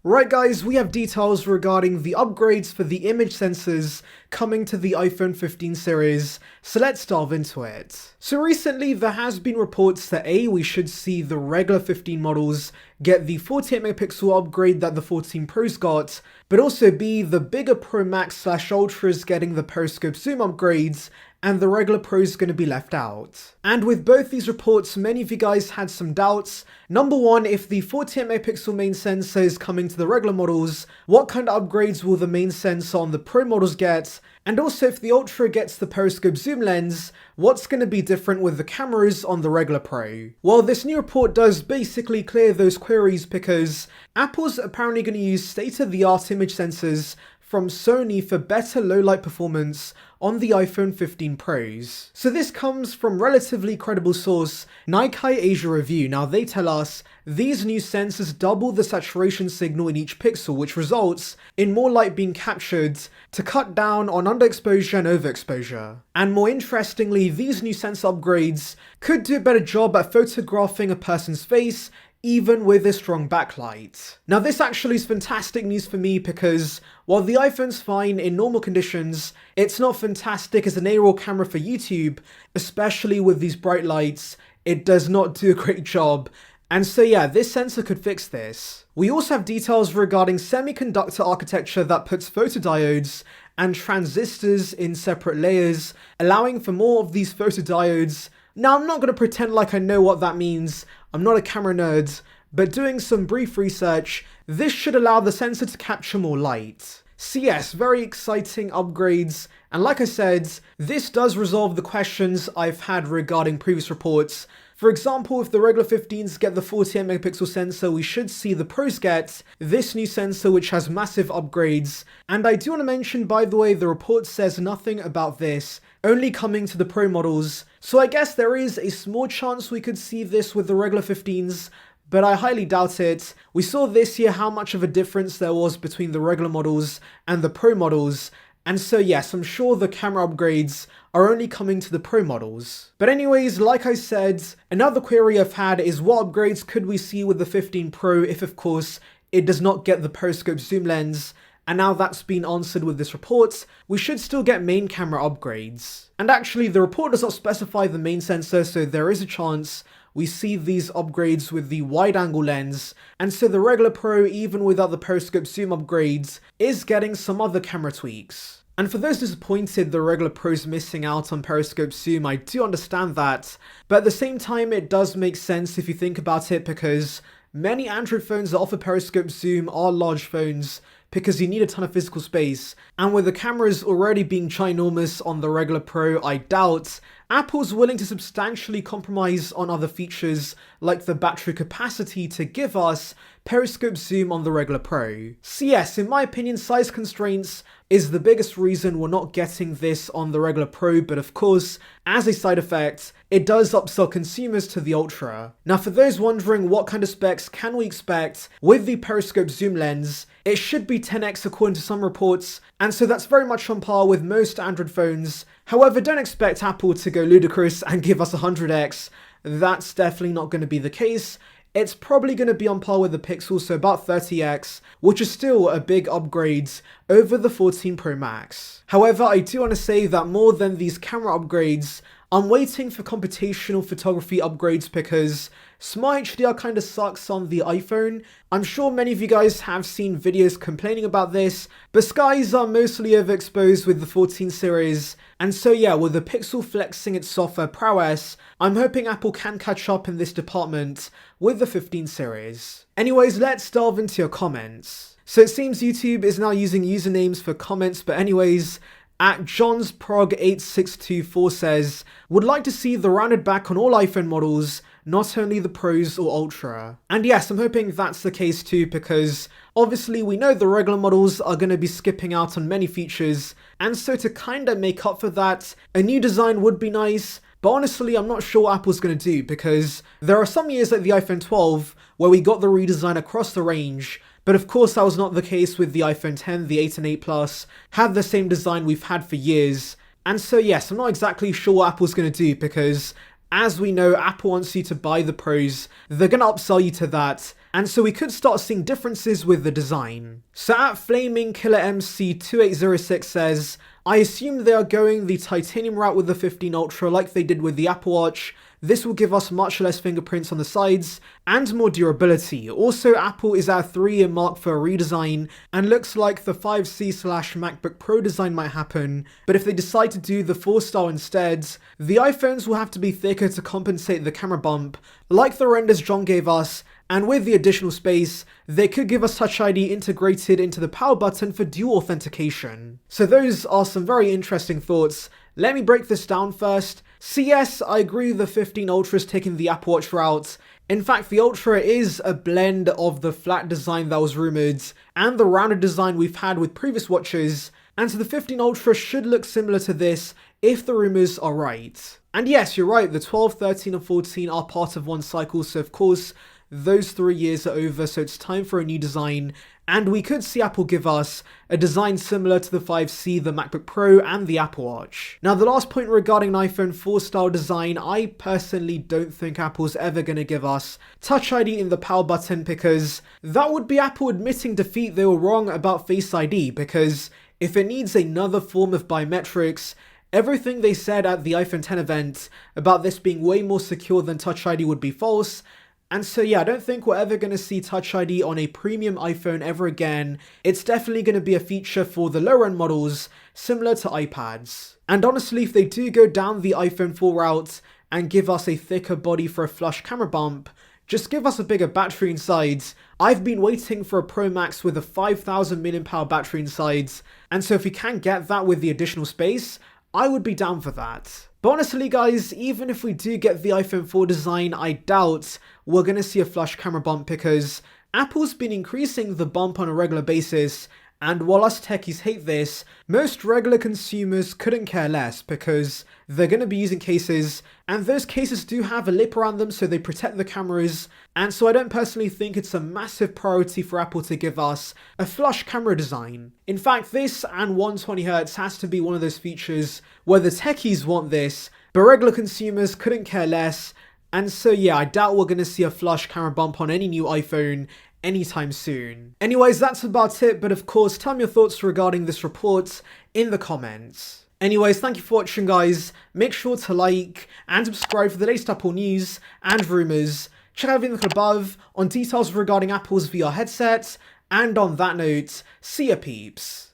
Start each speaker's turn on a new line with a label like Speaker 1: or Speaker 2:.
Speaker 1: Right guys, we have details regarding the upgrades for the image sensors coming to the iPhone 15 series, so let's delve into it. So recently there has been reports that we should see the regular 15 models get the 48 megapixel upgrade that the 14 Pros got, but also B, the bigger Pro Max / Ultras getting the periscope zoom upgrades, and the regular Pro is going to be left out. And with both these reports, many of you guys had some doubts. Number one, if the 48 megapixel main sensor is coming to the regular models, what kind of upgrades will the main sensor on the Pro models get? And also if the Ultra gets the periscope zoom lens, what's going to be different with the cameras on the regular Pro? Well, this new report does basically clear those queries because Apple's apparently going to use state-of-the-art image sensors from Sony for better low light performance on the iPhone 15 Pros. So this comes from relatively credible source Nikkei Asia Review. Now they tell us these new sensors double the saturation signal in each pixel, which results in more light being captured to cut down on underexposure and overexposure. And more interestingly, these new sensor upgrades could do a better job at photographing a person's face even with a strong backlight. Now this actually is fantastic news for me because while the iPhone's fine in normal conditions, it's not fantastic as an ARAW camera for YouTube, especially with these bright lights. It does not do a great job. And so yeah, this sensor could fix this. We also have details regarding semiconductor architecture that puts photodiodes and transistors in separate layers, allowing for more of these photodiodes. Now I'm not going to pretend like I know what that means. I'm not a camera nerd, but doing some brief research, this should allow the sensor to capture more light. So yes, very exciting upgrades, and like I said, this does resolve the questions I've had regarding previous reports. For example, if the regular 15s get the 48 megapixel sensor, we should see the Pros get this new sensor which has massive upgrades. And I do want to mention, by the way, the report says nothing about this only coming to the Pro models. So I guess there is a small chance we could see this with the regular 15s, but I highly doubt it. We saw this year how much of a difference there was between the regular models and the Pro models. And so yes, I'm sure the camera upgrades are only coming to the Pro models. But anyways, like I said, another query I've had is what upgrades could we see with the 15 Pro if of course it does not get the periscope zoom lens? And now that's been answered with this report, we should still get main camera upgrades. And actually the report does not specify the main sensor, so there is a chance we see these upgrades with the wide angle lens, and so the regular Pro, even without the periscope zoom upgrades, is getting some other camera tweaks. And for those disappointed the regular Pro's missing out on periscope zoom, I do understand that, but at the same time it does make sense if you think about it because many Android phones that offer periscope zoom are large phones because you need a ton of physical space, and with the cameras already being ginormous on the regular Pro, I doubt Apple's willing to substantially compromise on other features like the battery capacity to give us periscope zoom on the regular Pro. So yes, in my opinion, size constraints is the biggest reason we're not getting this on the regular Pro, but of course, as a side effect, it does upsell consumers to the Ultra. Now for those wondering what kind of specs can we expect with the periscope zoom lens, it should be 10x according to some reports, and so that's very much on par with most Android phones. However, don't expect Apple to go ludicrous and give us 100x. That's definitely not going to be the case. It's probably going to be on par with the Pixel, so about 30x, which is still a big upgrade over the 14 Pro Max. However, I do want to say that more than these camera upgrades, I'm waiting for computational photography upgrades because Smart HDR kind of sucks on the iPhone. I'm sure many of you guys have seen videos complaining about this, but skies are mostly overexposed with the 14 series. And so yeah, with the Pixel flexing its software prowess, I'm hoping Apple can catch up in this department with the 15 series. Anyways, let's delve into your comments. So it seems YouTube is now using usernames for comments, but anyways, at JohnsProg8624 says, would like to see the rounded back on all iPhone models, not only the Pros or Ultra. And yes, I'm hoping that's the case too because obviously we know the regular models are going to be skipping out on many features, and so to kinda make up for that, a new design would be nice. But honestly, I'm not sure what Apple's going to do because there are some years like the iPhone 12 where we got the redesign across the range, but of course that was not the case with the iPhone 10, the 8 and 8 Plus, had the same design we've had for years. And so yes, I'm not exactly sure what Apple's going to do because as we know, Apple wants you to buy the Pros, they're gonna upsell you to that, and so we could start seeing differences with the design. So at Flaming Killer MC 2806 says, I assume they are going the titanium route with the 15 Ultra like they did with the Apple Watch. This will give us much less fingerprints on the sides and more durability. Also, Apple is at a 3-year mark for a redesign and looks like the 5C/MacBook Pro design might happen, but if they decide to do the 4-star instead, the iPhones will have to be thicker to compensate the camera bump, like the renders John gave us, and with the additional space, they could give us Touch ID integrated into the power button for dual authentication. So those are some very interesting thoughts. Let me break this down first. So yes, I agree the 15 Ultra is taking the Apple Watch route. In fact, the Ultra is a blend of the flat design that was rumored and the rounded design we've had with previous watches, and so the 15 Ultra should look similar to this if the rumors are right. And yes, you're right, the 12, 13 and 14 are part of one cycle, so of course, those 3 years are over, so it's time for a new design, and we could see Apple give us a design similar to the 5C, the MacBook Pro, and the Apple Watch. Now, the last point regarding an iPhone 4 style design, I personally don't think Apple's ever going to give us Touch ID in the power button, because that would be Apple admitting defeat. They were wrong about Face ID, because if it needs another form of biometrics, everything they said at the iPhone 10 event about this being way more secure than Touch ID would be false. And so yeah, I don't think we're ever going to see Touch ID on a premium iPhone ever again. It's definitely going to be a feature for the lower end models, similar to iPads. And honestly, if they do go down the iPhone 4 route and give us a thicker body for a flush camera bump, just give us a bigger battery inside. I've been waiting for a Pro Max with a 5,000 mAh battery inside, and so if we can get that with the additional space, I would be down for that. But honestly guys, even if we do get the iPhone 4 design, I doubt we're going to see a flush camera bump, because Apple's been increasing the bump on a regular basis, and while us techies hate this, most regular consumers couldn't care less, because they're going to be using cases, and those cases do have a lip around them so they protect the cameras, and so I don't personally think it's a massive priority for Apple to give us a flush camera design. In fact, this and 120Hz has to be one of those features where the techies want this, but regular consumers couldn't care less, and so yeah, I doubt we're going to see a flush camera bump on any new iPhone anytime soon. Anyways, that's about it, but of course, tell me your thoughts regarding this report in the comments. Anyways, thank you for watching guys, make sure to like and subscribe for the latest Apple news and rumours. Check out everything above on details regarding Apple's VR headset, and on that note, see ya peeps.